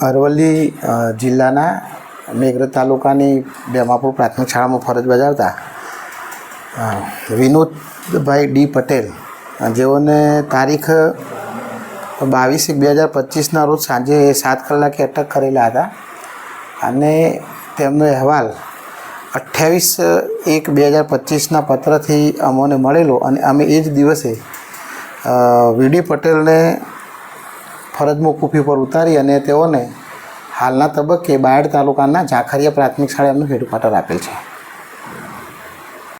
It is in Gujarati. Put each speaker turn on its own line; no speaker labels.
અરવલ્લી જિલ્લાના મેઘરજ તાલુકાની બેમાપુર પ્રાથમિક શાળામાં ફરજ બજાવતા વિનોદભાઈ ડી પટેલ, જેઓને તારીખ 22/1/2025ના રોજ સાંજે 7 કલાકે અટક કરેલા હતા અને તેમનો અહેવાલ 28/1/2025ના પત્રથી અમને મળેલો અને અમે એ જ દિવસે વીડી પટેલને ફરજ મોકૂફી પર ઉતારી અને તેઓને હાલના તબક્કે બાયડ તાલુકાના ઝાખરિયા પ્રાથમિક શાળા એમનું હેડક્વાર્ટર આપેલ છે।